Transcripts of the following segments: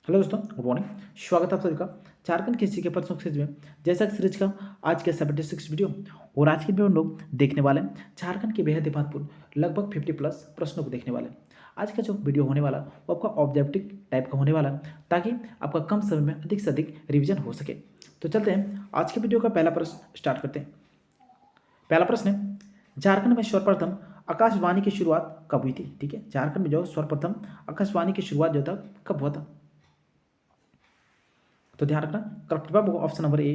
Hello दोस्तों, good morning. स्वागत है आप सभी का झारखंड कृषि के प्रश्नों की सीरीज में। जैसा कि सीरीज का आज के 76 वीडियो और आज की वीडियो हम लोग देखने वाले हैं झारखंड के बेहद ही महत्वपूर्ण लगभग 50 प्लस प्रश्नों को देखने वाले हैं। आज का जो वीडियो होने वाला वो आपका ऑब्जेक्टिव टाइप का होने वाला है ताकि आपका कम समय में अधिक से अधिक रिविजन हो सके। तो चलते हैं आज के वीडियो का पहला प्रश्न स्टार्ट करते हैं। पहला प्रश्न है, झारखंड में सर्वप्रथम आकाशवाणी की शुरुआत कब हुई थी? ठीक है, झारखंड में जो सर्वप्रथम आकाशवाणी की शुरुआत जो था कब हुआ था? तो ध्यान रखना, करेक्ट जवाब होगा ऑप्शन नंबर ए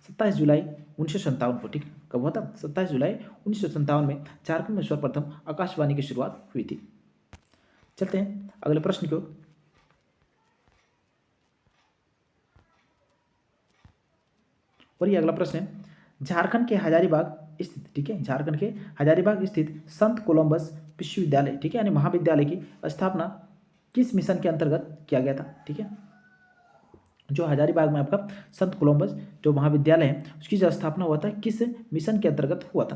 27 जुलाई 1957 को। ठीक है, कब हुआ था? 27 जुलाई 1957 में झारखंड में सर्वप्रथम आकाशवाणी की शुरुआत हुई थी। चलते हैं अगले प्रश्न की ओर। और ये अगला प्रश्न है, झारखंड के हजारीबाग स्थित, ठीक है, झारखंड के हजारीबाग स्थित संत कोलंबस विश्वविद्यालय, ठीक है, यानी महाविद्यालय की स्थापना किस मिशन के अंतर्गत किया गया था? ठीक है, जो हजारीबाग में आपका संत कोलंबस जो महाविद्यालय है उसकी जो स्थापना हुआ था किस मिशन के अंतर्गत हुआ था?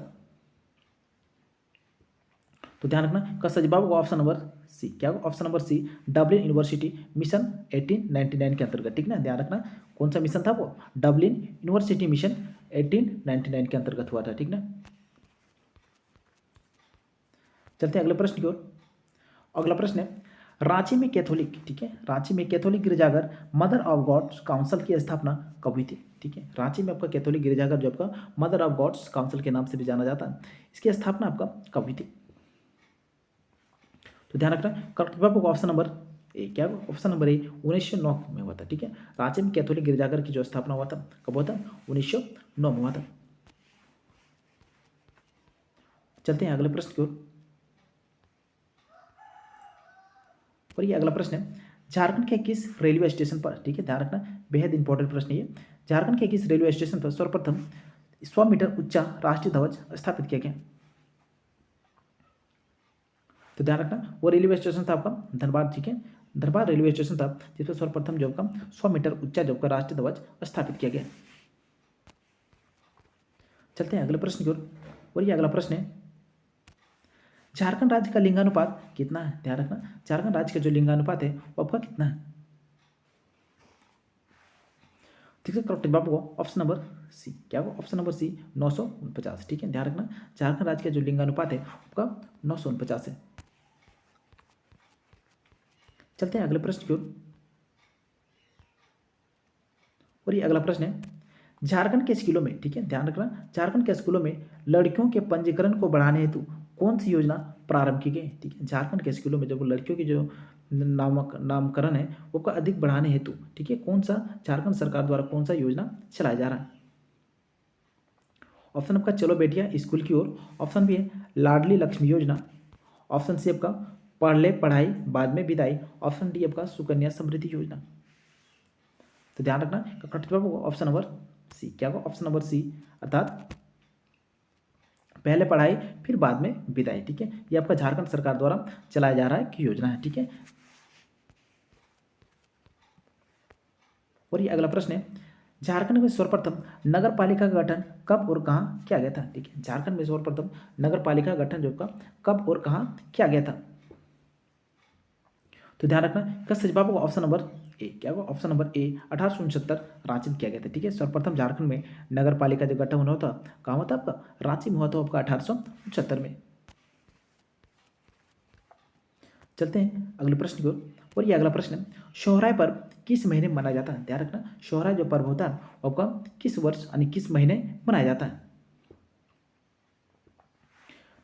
तो ध्यान रखना, का सही जवाब होगा ऑप्शन नंबर सी। क्या होगा? Option number C, Dublin University Mission 1899 के अंतर्गत। ठीक ना, ध्यान रखना कौन सा मिशन था वो? डबलिन यूनिवर्सिटी मिशन 1899 के अंतर्गत हुआ था। ठीक ना, चलते हैं अगले प्रश्न की ओर। अगला प्रश्न है, रांची में कैथोलिक, ठीक है, रांची में कैथोलिक गिरजाघर मदर ऑफ गॉड्स काउंसिल की स्थापना कब हुई थी? ठीक है, रांची में आपका कैथोलिक गिरजाघर जो आपका मदर ऑफ गॉड्स काउंसिल के नाम से भी जाना जाता है, इसकी स्थापना आपका कब हुई थी? तो ध्यान रखना, करेक्ट जवाब होगा ऑप्शन नंबर ए। क्या होगा? ऑप्शन नंबर ए 1909 में हुआ था। ठीक है, रांची में कैथोलिक गिरजाघर की जो स्थापना हुआ था कब हुआ था? 1909 में हुआ था। चलते हैं अगले प्रश्न की ओर। और ये अगला प्रश्न है, झारखंड के किस रेलवे स्टेशन पर, ठीक है, ध्यान रखना बेहद इंपॉर्टेंट प्रश्न है ये, झारखंड के किस रेलवे स्टेशन पर सर्वप्रथम 100 मीटर ऊंचा राष्ट्रीय ध्वज स्थापित किया गया? तो ध्यान रखना वो रेलवे स्टेशन था आपका धनबाद। ठीक है, धनबाद रेलवे स्टेशन था जिस पर सर्वप्रथम जो आपका 100 मीटर ऊंचा जो आपका राष्ट्रीय ध्वज स्थापित किया गया। चलते हैं अगले प्रश्न की ओर। और ये अगला प्रश्न है, झारखंड राज्य का लिंगानुपात कितना है? ध्यान रखना, झारखंड राज्य का जो लिंगानुपात है वो आपका कितना है? ठीक है, करेक्ट जवाब होगा ऑप्शन नंबर सी। क्या होगा? Option number C 949। ठीक है, ध्यान रखना झारखंड राज्य का जो लिंगानुपात है आपका 949 है। चलते हैं अगले प्रश्न की ओर। और ये अगला प्रश्न है, झारखंड के स्कूलों में, ठीक है, ध्यान रखना झारखंड के स्कूलों में लड़कियों के पंजीकरण को बढ़ाने हेतु कौन सी योजना प्रारंभ की गई? ठीक है, झारखंड के स्कूलों में जब लड़कियों की जो नामकरण है वो का अधिक बढ़ाने हेतु, ठीक है, कौन सा झारखंड सरकार द्वारा कौन सा योजना चलाया जा रहा है? ऑप्शन आपका चलो बेटिया स्कूल की ओर, ऑप्शन बी है लाडली लक्ष्मी योजना, ऑप्शन सी आपका पढ़ ले पढ़ाई बाद में विदाई, ऑप्शन डी आपका सुकन्या समृद्धि योजना। तो ध्यान रखना करेक्ट जवाब होगा ऑप्शन नंबर सी। क्या होगा? ऑप्शन नंबर सी, अर्थात पहले पढ़ाई फिर बाद में विदाई। ठीक है, ये आपका झारखंड सरकार द्वारा चलाया जा रहा है कि योजना है। ठीक है, और ये अगला प्रश्न है, झारखंड में सर्वप्रथम नगर पालिका का गठन कब और कहाँ किया गया था? ठीक है, झारखंड में सर्वप्रथम नगर पालिका का गठन जो का कब और कहाँ किया गया था? तो ध्यान रखना इसका सही जवाब होगा ऑप्शन नंबर ए। क्या होगा? ऑप्शन नंबर ए 1869 रांची में किया गया था। ठीक है, सर्वप्रथम झारखंड में नगर पालिका जो गठन होना था कहाँ हुआ था आपका? रांची में हुआ था आपका 1869 में। चलते हैं अगले प्रश्न की ओर। और ये अगला प्रश्न है, सोहराय पर्व किस महीने में मनाया जाता है? ध्यान रखना सोहराय जो पर्व होता है वो आपका किस वर्ष यानी किस महीने मनाया जाता है?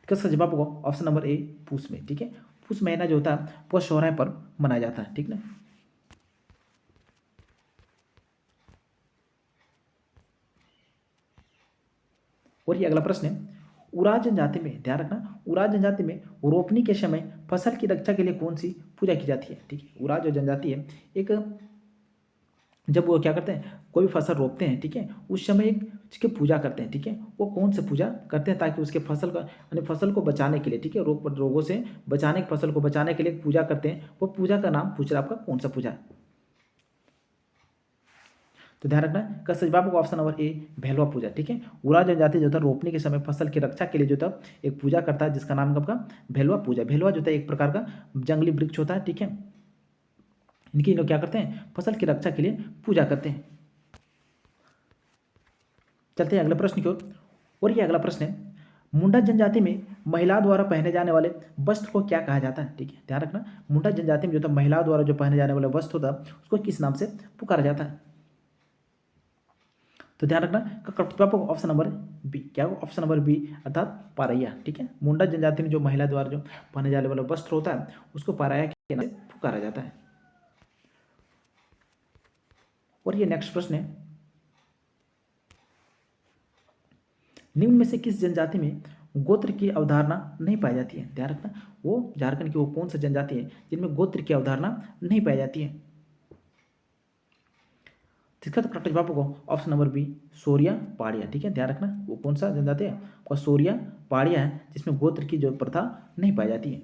इसका जवाब होगा ऑप्शन नंबर ए पूस में। ठीक है, पूस महीना जो होता है वो सोहराय पर्व मनाया जाता है। ठीक ना, और ये अगला प्रश्न है, उराव जनजाति में, ध्यान रखना उराव जनजाति में रोपनी के समय फसल की रक्षा के लिए कौन सी पूजा की जाती है? ठीक है, उराव जो जनजाति है एक जब वो क्या करते हैं कोई भी फसल रोपते हैं, ठीक है, उस समय एक उसकी पूजा करते हैं। ठीक है, वो कौन से पूजा करते हैं ताकि उसके फसल का यानी फसल को बचाने के लिए, ठीक है, रोगों से बचाने फसल को बचाने के लिए एक पूजा करते हैं, वो पूजा का नाम पूछ रहा है आपका कौन सा पूजा है? तो ध्यान रखना का सही जवाब होगा ऑप्शन नंबर ए भैलवा पूजा। ठीक है, उराव जनजाति जो था रोपने के समय फसल की रक्षा के लिए जो था एक पूजा करता है जिसका नाम है आपका भैलवा पूजा। भैलवा जो था एक प्रकार का जंगली वृक्ष होता है। ठीक है, इनकी लोग क्या करते हैं, फसल की रक्षा के लिए पूजा करते हैं। चलते हैं अगले प्रश्न की ओर। और ये अगला प्रश्न है, मुंडा जनजाति में महिलाओं द्वारा पहने जाने वाले वस्त्र को क्या कहा जाता है? ठीक है, ध्यान रखना, मुंडा जनजाति में जो था महिलाओं द्वारा जो पहने जाने वाला वस्त्र होता है उसको किस नाम से पुकारा जाता है? तो ध्यान रखना, ऑप्शन नंबर बी, क्या हो, ऑप्शन नंबर बी अर्थात पारैया। ठीक है, मुंडा जनजाति में जो महिला द्वारा जो पहने जाने वाला वस्त्र होता है उसको पारैया के नाम से पुकारा जाता है। और ये नेक्स्ट प्रश्न है, निम्न में से किस जनजाति में गोत्र की अवधारणा नहीं पाई जाती है? ध्यान रखना, वो झारखंड की वो कौन सा जनजाति है जिनमें गोत्र की अवधारणा नहीं पाई जाती है? इसका तो करेक्ट जवाब होगा ऑप्शन नंबर बी, सोरिया पाड़िया। ठीक है, ध्यान रखना, वो कौन सा जनजाति है, वो सोरिया पाड़िया है जिसमें गोत्र की जो प्रथा नहीं पाई जाती है।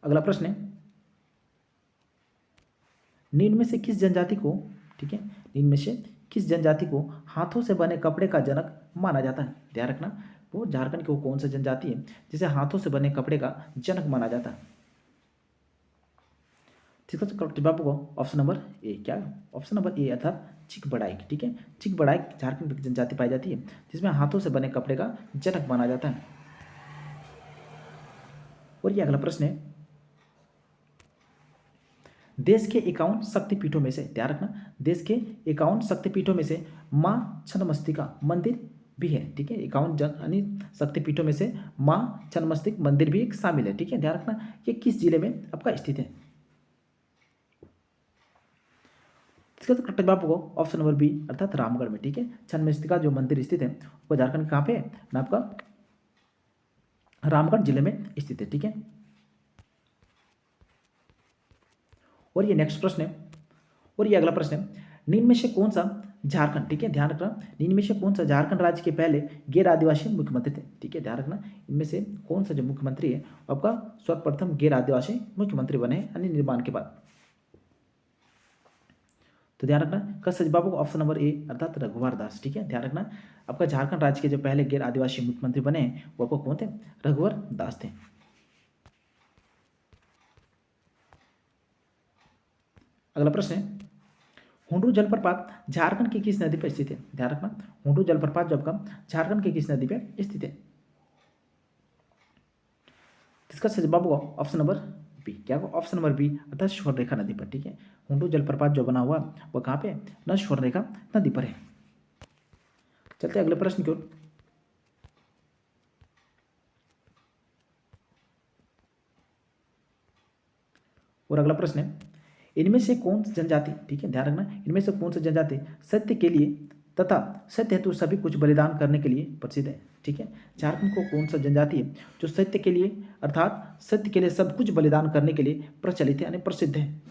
अगला प्रश्न है, निम्न में से किस जनजाति को, ठीक है, निम्न में से किस जनजाति को हाथों से बने कपड़े का जनक माना जाता है? ध्यान रखना, वो झारखंड की वो कौन सा जनजाति है जिसे हाथों से बने कपड़े का जनक माना जाता है? ठीक है, तो करेक्ट जवाब होगा ऑप्शन नंबर ए, क्या, ऑप्शन नंबर ए अर्थात चिकबड़ाई। ठीक है, चिकबड़ाई झारखंड की जनजाति पाई जाती है जिसमें हाथों से बने कपड़े का जनक माना जाता है। और ये अगला प्रश्न है, देश के 51 शक्तिपीठों में से, ध्यान रखना, देश के 51 शक्तिपीठों में से माँ छिन्नमस्तिका मंदिर भी है। ठीक है, 51 यानी शक्तिपीठों में से माँ छिन्नमस्तिका मंदिर भी एक शामिल है। ठीक है, ध्यान रखना, ये किस जिले में आपका स्थित है? इसका तो करेक्ट जवाब होगा ऑप्शन नंबर बी अर्थात रामगढ़ में। ठीक है, छिन्नमस्तिका जो मंदिर स्थित है वो झारखंड कहाँ पे है ना, आपका रामगढ़ जिले में स्थित है। ठीक है, और ये नेक्स्ट प्रश्न है, और ये अगला प्रश्न है, निम्न में से कौन सा झारखंड, ठीक है, ध्यान रखना, निम्न में से कौन सा झारखंड राज्य के पहले गैर आदिवासी मुख्यमंत्री थे? ठीक है, ध्यान रखना, इनमें से कौन सा जो मुख्यमंत्री है आपका सर्वप्रथम गैर आदिवासी मुख्यमंत्री बने यानी निर्माण के बाद? तो ध्यान रखना, का सच जवाब ऑप्शन नंबर ए अर्थात रघुवर दास। ठीक है, ध्यान रखना, आपका झारखंड राज्य के जो पहले गैर आदिवासी मुख्यमंत्री बने वो आपको कौन थे? रघुवर दास थे। अगला प्रश्न है, हुंडरू जलप्रपात झारखंड की किस नदी पर स्थित है? ध्यान रखना, हुंडरू जलप्रपात जो आपका झारखंड की किस नदी पर स्थित है? इसका सही जवाब होगा ऑप्शन नंबर बी, क्या होगा, ऑप्शन नंबर बी अर्थात स्वर्णरेखा नदी पर। ठीक है, हुंडरू जलप्रपात जो बना हुआ वो कहाँ पे है ना, स्वर्णरेखा नदी पर है। चलते हैं अगले प्रश्न की ओर। और अगला प्रश्न है, इनमें से कौन सी जनजाति, ठीक है, ध्यान रखना, इनमें से कौन सी जनजाति सत्य के लिए तथा सत्य हेतु सभी कुछ बलिदान करने के लिए प्रसिद्ध है? ठीक है, झारखंड को कौन सा जनजाति है जो सत्य के लिए अर्थात सत्य के लिए सब कुछ बलिदान करने के लिए प्रचलित है यानी प्रसिद्ध है?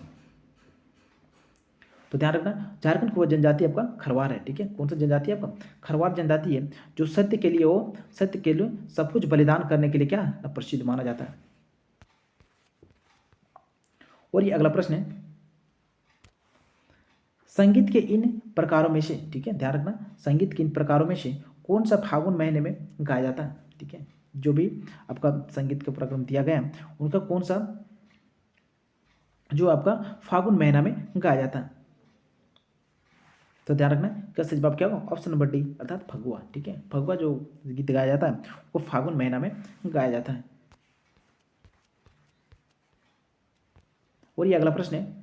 तो ध्यान रखना, झारखंड की वह जनजाति आपका खरवार है। ठीक है, कौन सा जनजाति है आपका? खरवार जनजाति है जो सत्य के लिए, वो सत्य के लिए सब कुछ बलिदान करने के लिए क्या प्रसिद्ध माना जाता है। और ये अगला प्रश्न है, संगीत के इन प्रकारों में से, ठीक है, ध्यान रखना, संगीत के इन प्रकारों में से कौन सा फागुन महीने में गाया जाता है? ठीक है, जो भी आपका संगीत का प्रक्रम दिया गया है उनका कौन सा जो आपका फागुन महीना में गाया जाता है? तो ध्यान रखना, इसका सही जवाब क्या होगा, ऑप्शन नंबर डी अर्थात फगुआ। ठीक है, फगुआ जो गीत गाया जाता है वो फागुन महीना में गाया जाता है। और ये अगला प्रश्न है,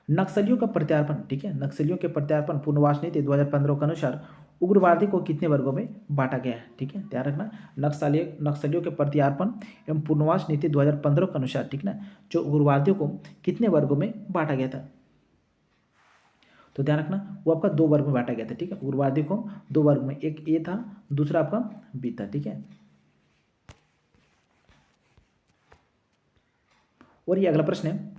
नक्सलियों का प्रत्यार्पण, ठीक है, नक्सलियों के प्रत्यार्पण पुनर्वास नीति 2015 के अनुसार उग्रवादी को कितने वर्गों में बांटा गया है? ठीक है, ध्यान रखना, नक्सलियों के प्रत्यार्पण एवं पुनर्वास नीति 2015 के अनुसार, ठीक ना, जो उग्रवादियों को कितने वर्गों में बांटा गया था? तो ध्यान रखना, वो आपका 2 वर्ग में बांटा गया था। ठीक है, उग्रवादियों को 2 वर्ग में, एक ए था, दूसरा आपका बी था। ठीक है, और ये अगला प्रश्न है,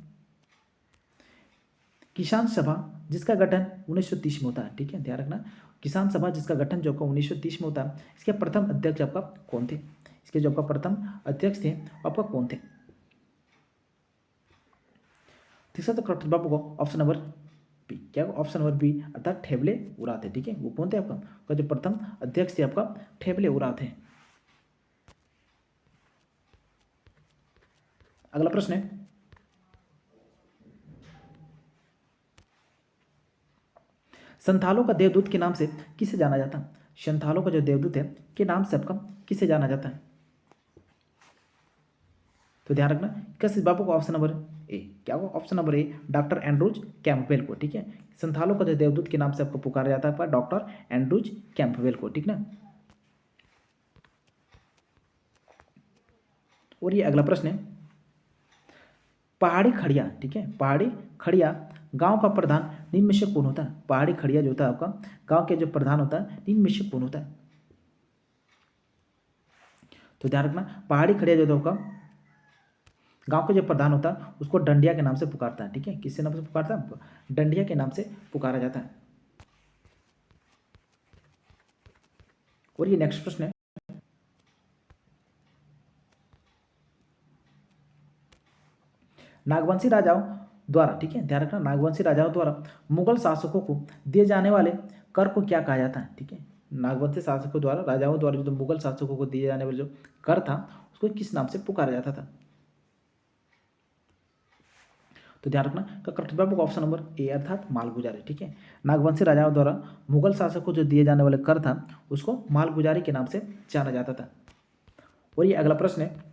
किसान सभा जिसका गठन 1930 में होता है, ठीक है, ध्यान रखना, किसान सभा जिसका गठन जो आपका 1930 में होता है, इसके प्रथम अध्यक्ष आपका कौन थे? इसके जो आपका प्रथम अध्यक्ष थे आपका कौन थे? तीसरा तो करेक्ट जवाब होगा ऑप्शन नंबर बी, क्या ऑप्शन नंबर बी अर्थात ठेबले उराव थे। ठीक है, वो कौन थे आपका जो प्रथम अध्यक्ष थे आपका ठेबले उराव थे। अगला प्रश्न है, संथालों का देवदूत के नाम से किसे जाना जाता है? संथालों का जो देवदूत है के नाम से आपका किसे जाना जाता है? तो ध्यान रखना, किस बाबू को ऑप्शन नंबर ए, क्या होगा ऑप्शन नंबर ए, डॉक्टर एंड्रूज कैंपबेल को। ठीक है, संथालों का जो देवदूत के नाम से आपको पुकारा जाता है डॉक्टर एंड्रूज कैंपबेल को। ठीक ना। और ये अगला प्रश्न है, पहाड़ी खड़िया, ठीक है, पहाड़ी खड़िया गांव का प्रधान निम्न में से कौन होता है? पहाड़ी खड़िया जो होता है आपका गांव के जो प्रधान होता है निम्न में से कौन होता है? तो ध्यान रखना, पहाड़ी खड़िया जो होता है आपका गांव का जो प्रधान होता है उसको डंडिया के नाम से पुकारता है। ठीक है, किसके नाम से पुकारता है? डंडिया के नाम से पुकारा जाता है। और ये नेक्स्ट प्रश्न है, नागवंशी राजाओं द्वारा, ठीक है ध्यान रखना, नागवंशी राजाओं द्वारा मुगल शासकों को दिए जाने वाले कर को क्या कहा जाता है? ठीक है, नागवंशी शासकों द्वारा, राजाओं द्वारा जो मुगल शासकों को दिए जाने वाले जो कर था उसको किस नाम से पुकारा जाता था? तो ध्यान रखना, करेक्ट जवाब ऑप्शन नंबर ए अर्थात मालगुजारी। ठीक है, नागवंशी राजाओं द्वारा मुगल शासकों को जो दिए जाने वाले कर था उसको मालगुजारी के नाम से जाना जाता था। और ये अगला प्रश्न है,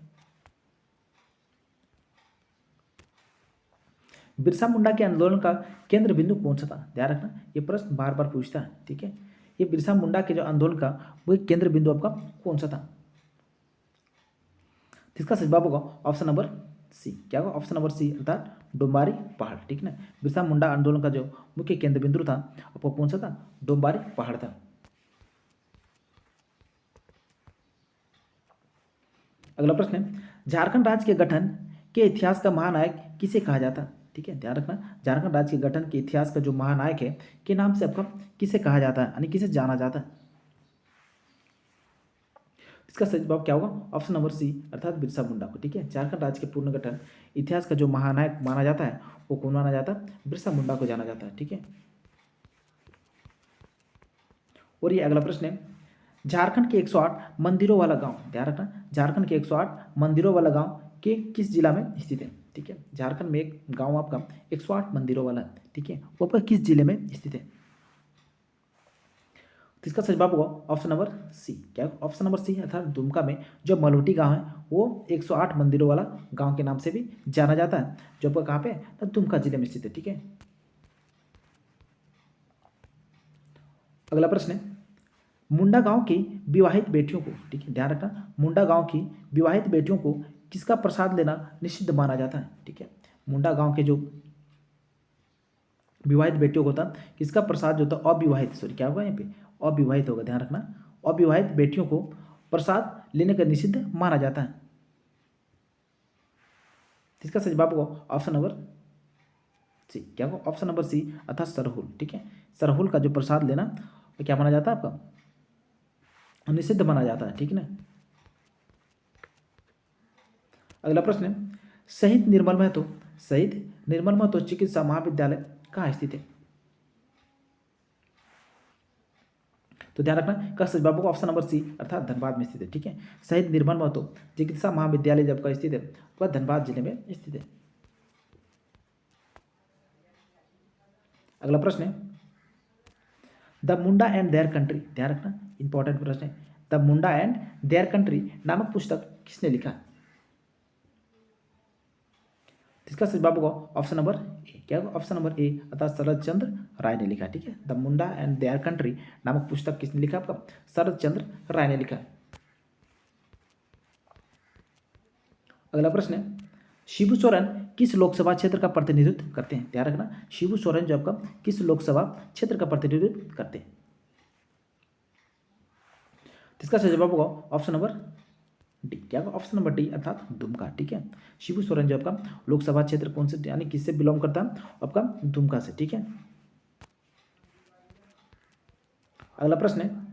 बिरसा मुंडा के आंदोलन का केंद्र बिंदु कौन सा था? ध्यान रखना, ये प्रश्न बार बार पूछता है। ठीक है, ये बिरसा मुंडा के जो आंदोलन का वो केंद्र बिंदु आपका कौन सा था? इसका सही जवाब होगा ऑप्शन नंबर सी, क्या होगा ऑप्शन नंबर सी अर्थात डोम्बारी पहाड़। ठीक ना, बिरसा मुंडा आंदोलन का जो मुख्य केंद्र बिंदु था आपको कौन सा था? डोम्बारी पहाड़ था। अगला प्रश्न है, झारखंड राज्य के गठन के इतिहास का महानायक किसे कहा जाता है? ठीक है, ध्यान रखना, झारखंड राज्य के गठन के इतिहास का जो महानायक है के नाम से आपका किसे कहा जाता है यानी किसे जाना जाता है? इसका सही जवाब क्या होगा? ऑप्शन नंबर सी अर्थात बिरसा मुंडा को। ठीक है, झारखंड राज्य के पुनर्गठन इतिहास का जो महानायक माना जाता है वो कौन माना जाता है? बिरसा मुंडा को जाना जाता है। ठीक है, और ये अगला प्रश्न है, झारखंड के 108 मंदिरों वाला गांव, ध्यान रखना, झारखंड के 108 मंदिरों वाला गांव के किस जिला में स्थित है? ठीक है, झारखंड में एक गांव आपका 108 मंदिरों वाला, ठीक है, वो आपका किस जिले में स्थित है? तो इसका सही जवाब होगा ऑप्शन नंबर सी, क्या ऑप्शन नंबर सी अर्थात दुमका में जो मलूटी गांव है वो 108 मंदिरों वाला गांव के नाम से भी जाना जाता है, जो आपका कहाँ पे? तो दुमका जिले में स्थित है। ठीक है, अगला प्रश्न है, मुंडा गांव की विवाहित बेटियों को, ठीक है ध्यान रखना, मुंडा गांव की विवाहित बेटियों को किसका प्रसाद लेना निषिद्ध माना जाता है? ठीक है, मुंडा गांव के जो विवाहित बेटियों को होता किसका प्रसाद जो होता अविवाहित, सॉरी क्या होगा यहाँ पे? अविवाहित होगा, ध्यान रखना, अविवाहित बेटियों को प्रसाद लेने का निषिद्ध माना जाता है। इसका सही जवाब होगा ऑप्शन नंबर सी, क्या होगा ऑप्शन नंबर सी अर्थात सरहुल। ठीक है, सरहुल का जो प्रसाद लेना तो क्या माना जाता है आपका? निषिद्ध माना जाता है। ठीक है ना, अगला प्रश्न है, शहीद निर्मल महतो, शहीद निर्मल महतो चिकित्सा महाविद्यालय कहाँ स्थित है? तो ध्यान रखना, का सही जवाब होगा ऑप्शन नंबर सी अर्थात धनबाद में स्थित है। ठीक है, शहीद निर्मल महतो चिकित्सा महाविद्यालय जब का स्थित है वह धनबाद जिले में स्थित है। अगला प्रश्न है, the Munda and their country, ध्यान रखना इंपॉर्टेंट प्रश्न है, the Munda and their country नामक पुस्तक किसने लिखा? इसका सही जवाब होगा ऑप्शन नंबर ए, क्या होगा ऑप्शन नंबर ए अर्थात शरद चंद्र राय ने लिखा। ठीक है, the Munda and their country नामक पुस्तक किसने लिखा? आपका शरद चंद्र राय ने लिखा। अगला प्रश्न है, शिबू सोरेन किस लोकसभा क्षेत्र का प्रतिनिधित्व करते हैं? ध्यान रखना, शिबू सोरेन जो आपका किस लोकसभा क्षेत्र का प्रतिनिधित्व करते हैं? इसका सही जवाब होगा ऑप्शन नंबर डी, क्या होगा ऑप्शन नंबर डी अर्थात दुमका। ठीक है, शिबू सोरेन जो आपका लोकसभा क्षेत्र कौन से यानी किससे बिलोंग करता है? आपका दुमका से। ठीक है, अगला प्रश्न है,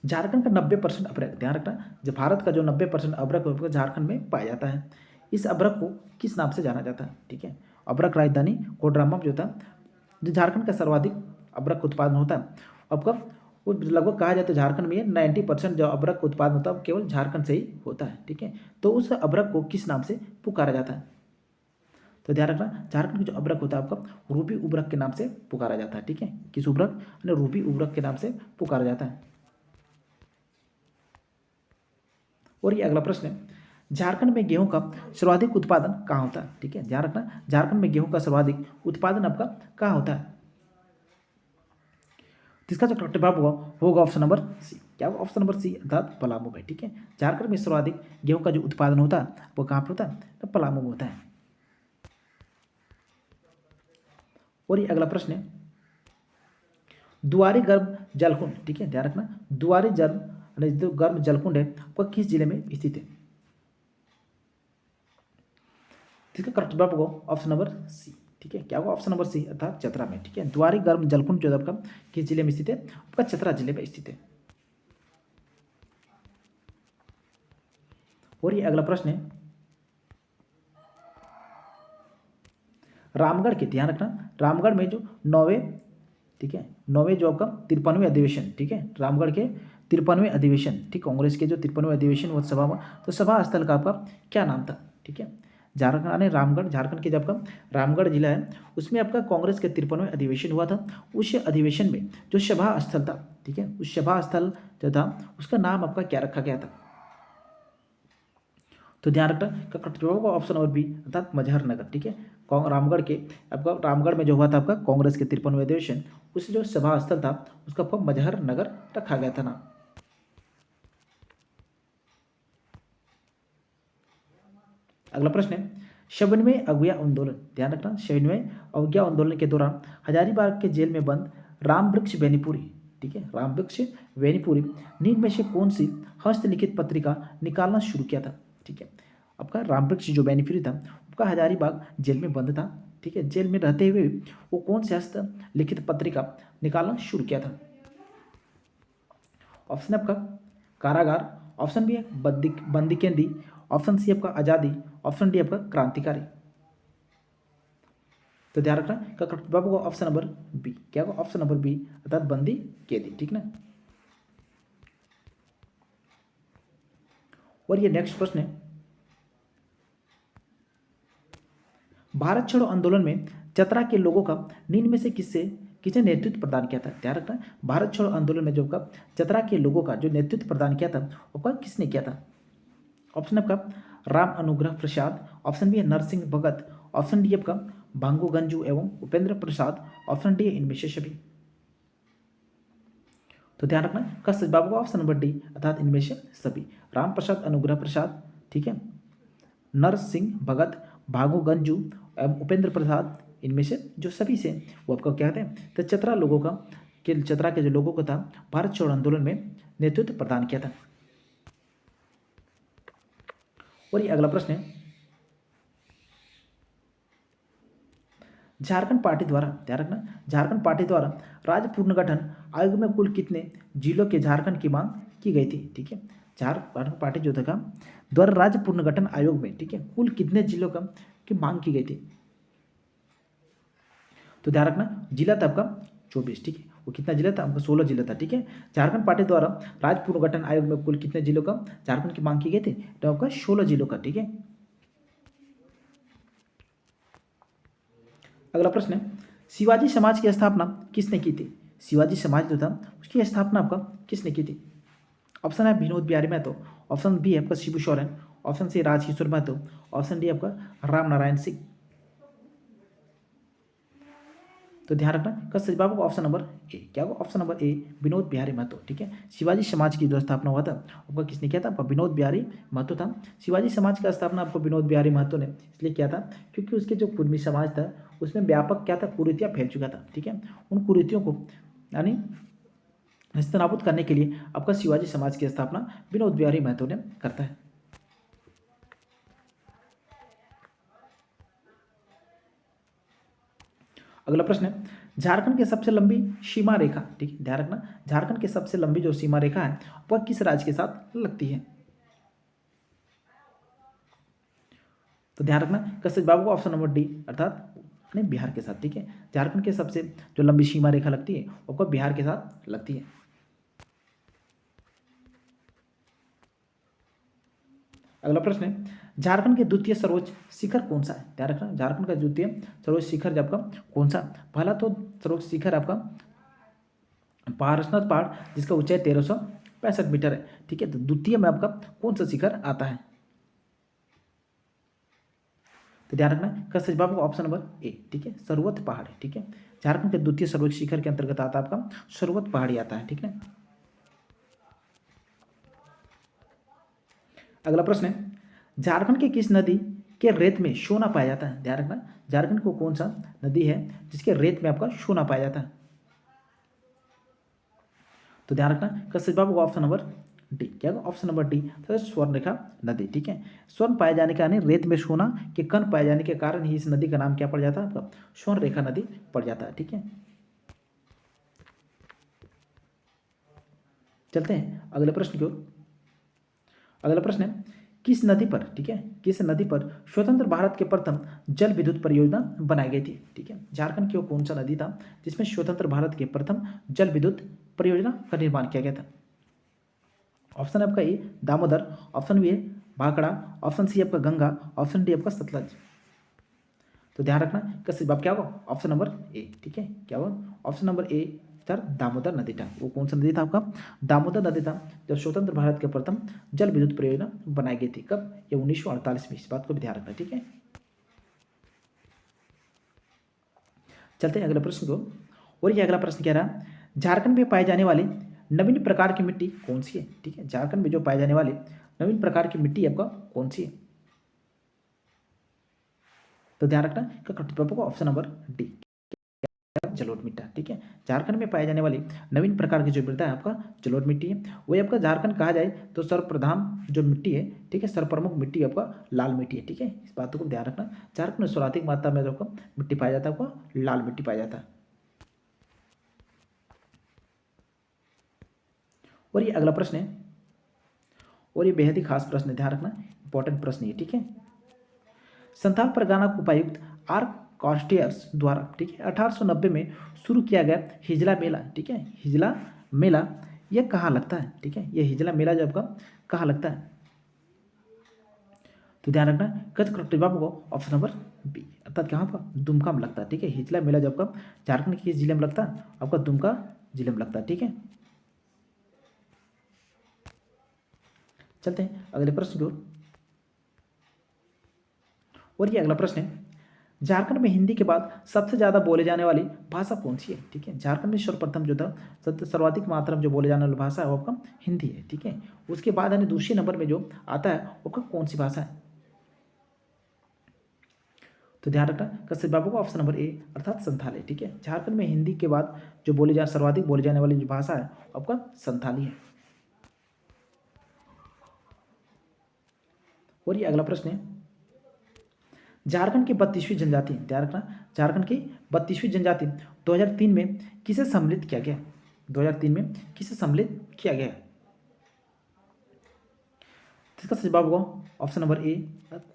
झारखंड का 90% अभ्रक, ध्यान रखना, जब भारत का जो 90% अभ्रक है झारखंड में पाया जाता है, इस अभ्रक को किस नाम से जाना जाता है? ठीक है, अभ्रक राजधानी कोडरामा जो था, जो झारखंड का सर्वाधिक अभ्रक उत्पादन होता है आपका वो लगभग कहा जाए तो झारखंड में 90% जो अभ्रक का उत्पादन होता है वो केवल झारखंड से ही होता है। ठीक है, तो उस अभ्रक को किस नाम से पुकारा जाता है? तो ध्यान रखना, झारखंड का जो अभ्रक होता है आपका रूबी उभरक के नाम से पुकारा जाता है। ठीक है, किस उभरक? यानी रूबी उभरक के नाम से पुकारा जाता है। और ये अगला प्रश्न है, झारखंड में गेहूं का सर्वाधिक उत्पादन कहाँ होता है? ठीक है, ध्यान रखना, झारखंड में गेहूं का सर्वाधिक उत्पादन आपका कहाँ होता है? तो इसका जो करेक्ट जवाब होगा ऑप्शन नंबर सी। क्या होगा? ऑप्शन नंबर सी, अर्थात पलामू में। ठीक है, झारखंड में सर्वाधिक गेहूं का जो उत्पादन होता है वो कहाँ पर होता है? तो पलामू में होता है। और ये अगला प्रश्न है, दुआरी गर्म जलकुंड, ठीक है ध्यान रखना, दुआरी जो गर्म जलकुंड है वह किस जिले में स्थित है? इसका करेक्ट जवाब होगा ऑप्शन नंबर सी। ठीक है, क्या होगा? ऑप्शन नंबर सी, अर्थात चतरा में। ठीक है, द्वारी गर्म जलकुंड जो आपका किस जिले में स्थित है? आपका चतरा जिले में स्थित है। और ये अगला प्रश्न है, रामगढ़ के, ध्यान रखना, रामगढ़ में जो 9वें, ठीक है 9वें जो आपका 53वें अधिवेशन, ठीक है रामगढ़ के 53वें अधिवेशन, ठीक कांग्रेस के जो 53वें अधिवेशन वो सभा हुआ, तो सभा स्थल का आपका क्या नाम था? ठीक है, झारखंड ने रामगढ़, झारखंड के जब आपका रामगढ़ जिला है उसमें आपका कांग्रेस के 53वें अधिवेशन हुआ था। उस अधिवेशन में जो सभा स्थल था, ठीक है उस सभा स्थल जो था उसका नाम आपका क्या रखा गया था? तो ध्यान रखना, का करेक्ट जवाब होगा ऑप्शन नंबर बी, अर्थात मजहर नगर। ठीक है, रामगढ़ के आपका रामगढ़ में जो हुआ था आपका कांग्रेस के 53वें अधिवेशन, उस जो सभा स्थल था उसका आपको मजहर नगर रखा गया था नाम। अगला प्रश्न है, 56वें अवज्ञा आंदोलन, ध्यान रखना 56वें अवज्ञा आंदोलन के दौरान हजारीबाग के जेल में बंद रामवृक्ष बेनीपुरी, ठीक है रामवृक्ष बेनीपुरी निम्न में से कौन सी हस्तलिखित पत्रिका निकालना शुरू किया था? ठीक है, आपका रामवृक्ष जो बेनीपुरी था आपका हजारीबाग जेल में बंद था। ठीक है, जेल में रहते हुए वो कौन सी हस्तलिखित पत्रिका निकालना शुरू किया था? ऑप्शन आपका कारागार, ऑप्शन बी है बंदी केंदी, ऑप्शन सी आपका आज़ादी, ऑप्शन डी आपका क्रांतिकारी। तो ध्यान रखना, का करेक्ट जवाब होगा ऑप्शन नंबर बी। क्या होगा? ऑप्शन नंबर बी, अर्थात बंदी कैदी। ठीक ना। और ये नेक्स्ट प्रश्न है, भारत छोड़ो आंदोलन में चतरा के लोगों का निम्न में से किसने नेतृत्व प्रदान किया था? ध्यान रखना, भारत छोड़ो आंदोलन में जो का चतरा के लोगों का जो नेतृत्व प्रदान किया था वो किसने किया था? ऑप्शन आपका राम अनुग्रह प्रसाद, ऑप्शन बी है नरसिंह भगत, ऑप्शन डी आपका भांगू गंजू एवं उपेंद्र प्रसाद, ऑप्शन डी है इनमें से सभी। तो ध्यान रखना, का सही जवाब होगा ऑप्शन नंबर डी, अर्थात इनमें से सभी। राम प्रसाद, अनुग्रह प्रसाद, ठीक है, नरसिंह भगत, भागू गंजू एवं उपेंद्र प्रसाद, इनमें से जो सभी से वो आपको क्या कहते हैं? तो चतरा के जो लोगों को था भारत छोड़ो आंदोलन में नेतृत्व प्रदान किया था। और ये अगला प्रश्न है, झारखंड पार्टी द्वारा, ध्यान रखना, झारखंड पार्टी द्वारा राज्य पुनर्गठन आयोग में कुल कितने जिलों के झारखंड की मांग की गई थी? ठीक है, झारखंड पार्टी जो था द्वारा राज्य पुनर्गठन आयोग में, ठीक है, कुल कितने जिलों का की मांग की गई थी? तो ध्यान रखना, जिला था आपका 24, ठीक है, वो कितना जिला था? आपका 16 जिला था। ठीक है, झारखंड पार्टी द्वारा राज्य पुनर्गठन आयोग में कुल कितने जिलों का झारखंड की मांग की गई थी? तो आपका 16 जिलों का। ठीक है, अगला प्रश्न है, शिवाजी समाज की स्थापना किसने की थी? शिवाजी समाज जो था उसकी स्थापना आपका किसने की थी? ऑप्शन है विनोद बिहारी महतो, ऑप्शन बी है आपका Shibu Soren, option C Rajkishore Mahato, option D आपका राम नारायण सिंह। तो ध्यान रखना, का सही जवाब होगा ऑप्शन नंबर ए। क्या होगा? Option number A, Vinod Bihari Mahato. ठीक है, शिवाजी समाज की जो स्थापना हुआ था आपका किसने किया था? आपका विनोद बिहारी महतो था। शिवाजी समाज का स्थापना आपको विनोद बिहारी महतो ने इसलिए किया था क्योंकि उसके जो कुर्मी समाज था उसमें व्यापक क्या था? कुरीतियाँ फैल चुका था। ठीक है, उन कुरीतियों को यानी नेस्तनाबूद करने के लिए आपका शिवाजी समाज की स्थापना विनोद बिहारी महतो ने करता है। अगला प्रश्न है, झारखंड की सबसे लंबी सीमा रेखा, ठीक है ध्यान रखना, झारखंड की सबसे लंबी जो सीमा रेखा है वह किस राज्य के साथ लगती है? तो ध्यान रखना, कसरत बाबू ऑप्शन नंबर डी, अर्थात यानी बिहार के साथ। ठीक है, झारखंड के सबसे जो लंबी सीमा रेखा लगती है वो बिहार के साथ लगती है। अगला प्रश्न है, झारखंड के द्वितीय सर्वोच्च शिखर कौन सा है? ध्यान रखना, झारखंड का द्वितीय सर्वोच्च शिखर आपका कौन सा? पहला तो सर्वोच्च शिखर आपका पारसनाथ पहाड़, जिसका ऊंचाई 1365 मीटर है। ठीक है, तो द्वितीय में आपका कौन सा शिखर आता है? तो ध्यान रखना, का सही जवाब होगा ऑप्शन नंबर ए। ठीक है, सर्वोच्च पहाड़ है। ठीक है, झारखंड के द्वितीय सर्वोच्च शिखर के अंतर्गत आता है आपका सर्वोच्च पहाड़ी आता है। ठीक है, अगला प्रश्न है, झारखंड के किस नदी के रेत में सोना पाया जाता है? ध्यान रखना, झारखंड को कौन सा नदी है जिसके रेत में आपका सोना पाया जाता है? तो ध्यान रखना, का सही जवाब होगा ऑप्शन नंबर डी। क्या होगा? ऑप्शन नंबर डी, तो स्वर्ण रेखा नदी। ठीक है, स्वर्ण पाए जाने का यानी रेत में सोना के कण पाए जाने के कारण ही इस नदी का नाम क्या पड़ जाता है आपका? स्वर्ण रेखा नदी पड़ जाता है। ठीक है, चलते हैं अगले प्रश्न की ओर। अगला प्रश्न है, किस नदी पर, ठीक है, किस नदी पर स्वतंत्र भारत के प्रथम जल विद्युत परियोजना बनाई गई थी? ठीक है, झारखंड की वो कौन सा नदी था जिसमें स्वतंत्र भारत के प्रथम जल विद्युत परियोजना का निर्माण किया गया था? ऑप्शन आपका ए दामोदर, ऑप्शन बी है भाखड़ा, ऑप्शन सी आपका गंगा, ऑप्शन डी आपका सतलज। तो ध्यान रखना, इसका सही जवाब क्या होगा? ऑप्शन नंबर ए। ठीक है, क्या होगा? ऑप्शन नंबर ए सर दामोदर नदी था। वो कौन सा नदी था आपका? दामोदर नदी था, जब स्वतंत्र भारत के प्रथम जल विद्युत परियोजना बनाई गई थी। कब? ये 1948 में। इस बात को भी ध्यान रखना। ठीक है, चलते हैं अगले प्रश्न को। और ये अगला प्रश्न कह रहा है, झारखंड में पाए जाने वाली नवीन प्रकार की मिट्टी कौन सी है? ठीक है, झारखंड में जो पाए जाने वाली नवीन प्रकार की मिट्टी आपका कौन सी है? तो ध्यान रखना, इसका करेक्ट जवाब होगा ऑप्शन नंबर डी, जलोढ़ मिट्टी। ठीक है, झारखंड में पाई जाने वाली नवीन प्रकार की जो मृदा है आपका जलोढ़ मिट्टी है। वही आपका झारखंड कहा जाए तो सर्वप्रधान जो मिट्टी है, ठीक है, सर्वप्रमुख मिट्टी आपका लाल मिट्टी है। ठीक है, इस बातों को ध्यान रखना, झारखंड में सर्वाधिक मात्रा में जो आपका मिट्टी पाया जाता है आपका लाल मिट्टी पाया जाता है। और ये अगला प्रश्न है, और ये बेहद ही खास प्रश्न है, ध्यान रखना, इंपॉर्टेंट प्रश्न है। ठीक है, संथाल परगना उपायुक्त आर कॉस्टियर्स द्वारा, ठीक है, 1890 में शुरू किया गया हिजला मेला, ठीक है, हिजला मेला यह कहाँ लगता है? ठीक है, यह हिजला मेला जो आपका कहाँ लगता है? तो ध्यान रखना, करेक्ट जवाब होगा ऑप्शन नंबर बी, अर्थात कहाँ पर? दुमका में लगता है। ठीक है, हिजला मेला जो आपका झारखंड के किस जिले में लगता है? आपका दुमका जिले में लगता है। ठीक है, चलते हैं अगले प्रश्न की ओर। और ये अगला प्रश्न है, झारखंड में हिंदी के बाद सबसे ज़्यादा बोले जाने वाली भाषा कौन सी है? ठीक है, झारखंड में सर्वप्रथम जो था सर्वाधिक मात्रा में जो बोले जाने वाली भाषा है वो आपका हिंदी है। ठीक है, उसके बाद यानी दूसरे नंबर में जो आता है वो आपका कौन सी भाषा है? तो ध्यान रखना, कश्यप बाबू का ऑप्शन नंबर ए अर्थात संथाली। ठीक है, झारखंड में हिंदी के बाद जो सर्वाधिक बोले जाने वाली जो भाषा है आपका संथाली है। और ये अगला प्रश्न है, झारखंड की 32वीं जनजाति, ध्यान रखना, झारखंड की 32वीं जनजाति 2003 में किसे सम्मिलित किया गया? 2003 में किसे सम्मिलित किया गया? इसका सही जवाब होगा ऑप्शन नंबर ए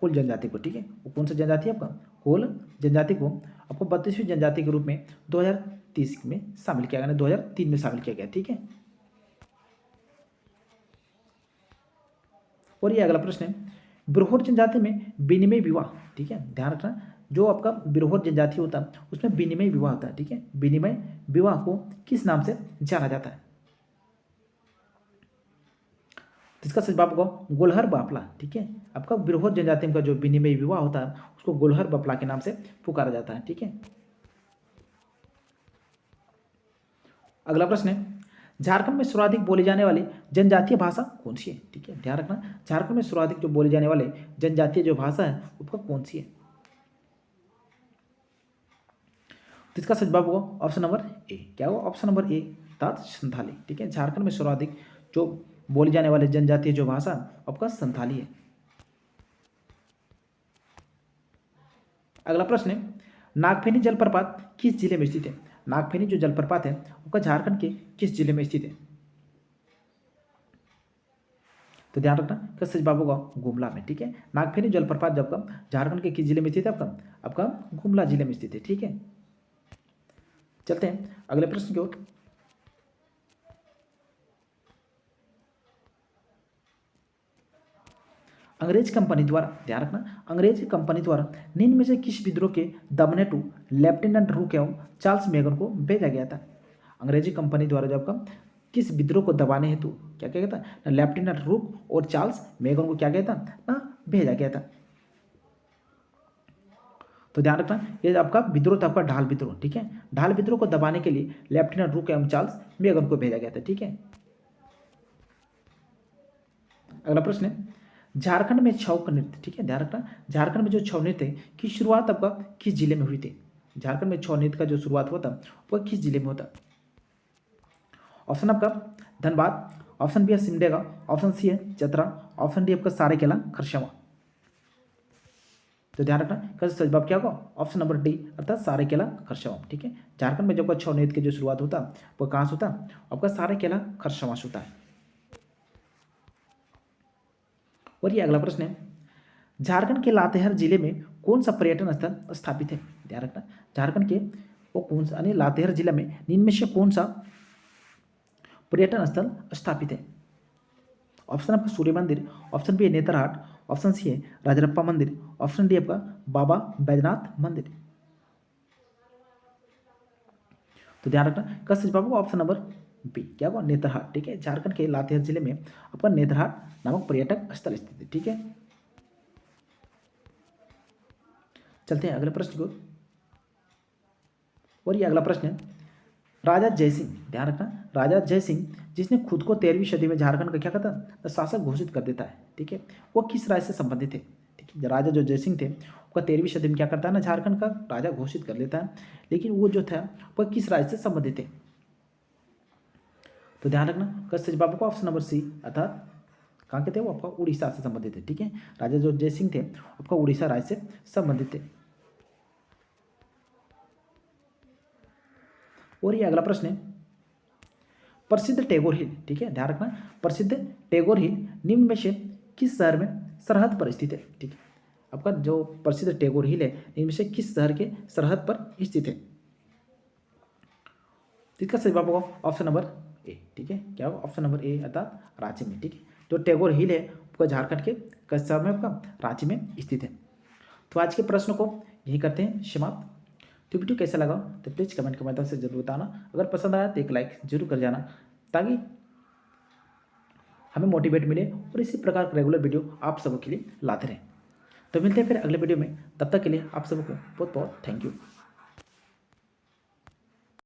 कोल जनजाति को। ठीक है, वो कौन सा जनजाति है आपका? कोल जनजाति को आपको 32वीं जनजाति के रूप में 2030 में शामिल किया गया, 2003 में शामिल किया गया। ठीक है, और ये अगला प्रश्न है, बिरहोर जनजाति में विनिमय विवाह, ठीक है, ध्यान रखना, जो आपका बिरहोर जनजाति होता है उसमें विनिमय विवाह होता है। ठीक है, विनिमय विवाह को किस नाम से जाना जाता है? तो इसका सही जवाब होगा गोलहर बापला। ठीक है, आपका बिरहोर जनजाति का जो विनिमय विवाह होता है उसको गोलहर बापला के नाम से पुकारा जाता है। ठीक है, अगला प्रश्न है, झारखंड में सर्वाधिक बोली जाने वाली जनजातीय भाषा कौन सी है? ठीक है, ध्यान रखना, झारखंड में सर्वाधिक जो बोली जाने वाले जनजातीय जो भाषा है उसका कौन सी है? तो इसका सही जवाब होगा ऑप्शन नंबर ए। क्या होगा? ऑप्शन नंबर ए अर्थात संथाली। ठीक है, झारखंड में सर्वाधिक जो बोली जाने वाले जनजातीय जो भाषा आपका संथाली है। अगला प्रश्न है, नागफेनी जलप्रपात किस जिले में स्थित है? नागफेनी जो जलप्रपात है आपका झारखंड के किस जिले में स्थित है? तो ध्यान रखना, इसका सही जवाब होगा गुमला में। ठीक है, नागफेनी जलप्रपात जब आपका झारखंड के किस जिले में स्थित है? आपका आपका गुमला जिले में स्थित है। ठीक है, चलते हैं अगले प्रश्न की ओर। अंग्रेज कंपनी द्वारा, ध्यान रखना, अंग्रेज कंपनी द्वारा निम्न में से किस विद्रोह के दमन हेतु लेफ्टिनेंट रूक एवं चार्ल्स मेगन को भेजा गया था? अंग्रेजी कंपनी द्वारा जब का किस विद्रोह को दबाने हेतु क्या किया गया था? लेफ्टिनेंट रूक और चार्ल्स मेगन को क्या किया था ना, भेजा गया था। तो ध्यान रखना, ये आपका विद्रोह था, आपका ढाल विद्रोह, ठीक है। ढाल विद्रोह को दबाने के लिए लेफ्टिनेंट रूक एवं चार्ल्स मेगन को भेजा गया था, ठीक है। अगला प्रश्न है, झारखंड में छऊ का नृत्य, ठीक है, ध्यान रखना, झारखंड में जो छऊ नृत्य है की शुरुआत आपका किस जिले में हुई थी? झारखंड में छऊ नृत्य का जो शुरुआत हुआ था वह किस जिले में होता? ऑप्शन आपका धनबाद, ऑप्शन बी है सिमडेगा, ऑप्शन सी है चतरा, ऑप्शन डी आपका सारेकेला खरसावां। तो ध्यान रखना, इसका सही जवाब क्या होगा? ऑप्शन नंबर डी अर्थात सारेकेला खरसावां, ठीक है। झारखंड में जब छऊ नृत्य की जो शुरुआत होता है वह कहाँ से होता है? आपका सारेकेला खरसावां से होता है। और ये अगला प्रश्न है, झारखंड के लातेहार जिले में कौन सा पर्यटन स्थल स्थापित है? ध्यान रखना, झारखंड के वो कौन सा, यानी लातेहार जिला में निम्न में से कौन सा पर्यटन स्थल स्थापित है? ऑप्शन आपका सूर्य मंदिर, ऑप्शन बी है नेतरहाट, ऑप्शन सी है राजरप्पा मंदिर, ऑप्शन डी आपका बाबा बैजनाथ मंदिर। तो ध्यान रखना, इसका सही जवाब होगा ऑप्शन नंबर बी, क्या होगा? नेतरहाट, ठीक है। झारखंड के लातेहार जिले में आपका नेतरहाट नामक पर्यटक स्थल स्थित है, ठीक है। चलते हैं अगले प्रश्न को। और ये अगला प्रश्न है, राजा जयसिंह, ध्यान रखना, राजा जयसिंह जिसने खुद को 13वीं सदी में झारखंड का क्या कहता है? शासक घोषित कर देता है, ठीक है। वो किस राज्य से संबंधित है? ठीक है, राजा जो जयसिंह थे वह 13वीं सदी में क्या करता है ना, झारखंड का राजा घोषित कर लेता है, लेकिन वो जो था वह किस राज्य से संबंधित है? तो ध्यान रखना, सही जवाब आपका ऑप्शन नंबर सी अर्थात कहाँ के थे वो? आपका उड़ीसा से संबंधित है, ठीक है। राजा जो जयसिंह थे आपका उड़ीसा राज्य से संबंधित थे। और ये अगला प्रश्न है, प्रसिद्ध टैगोर हिल, ठीक है, ध्यान रखना, प्रसिद्ध टैगोर हिल निम्न में से किस शहर में सरहद पर स्थित है? ठीक है, आपका जो प्रसिद्ध टैगोर हिल है इनमें से किस शहर के सरहद पर स्थित है? तो इसका सही जवाब होगा ऑप्शन नंबर ए, ठीक है, क्या होगा? ऑप्शन नंबर ए अर्थात रांची में, ठीक है। जो टैगोर हिल है आपका झारखंड के किस शहर में? आपका रांची में स्थित है। तो आज के प्रश्न को यही करते हैं समाप्त। तो वीडियो कैसा लगा तो प्लीज़ कमेंट के माध्यम से जरूर बताना। अगर पसंद आया तो एक लाइक जरूर कर जाना, ताकि हमें मोटिवेट मिले और इसी प्रकार का रेगुलर वीडियो आप सबों के लिए लाते रहें। तो मिलते हैं फिर अगले वीडियो में, तब तक के लिए आप सबको बहुत बहुत थैंक यू।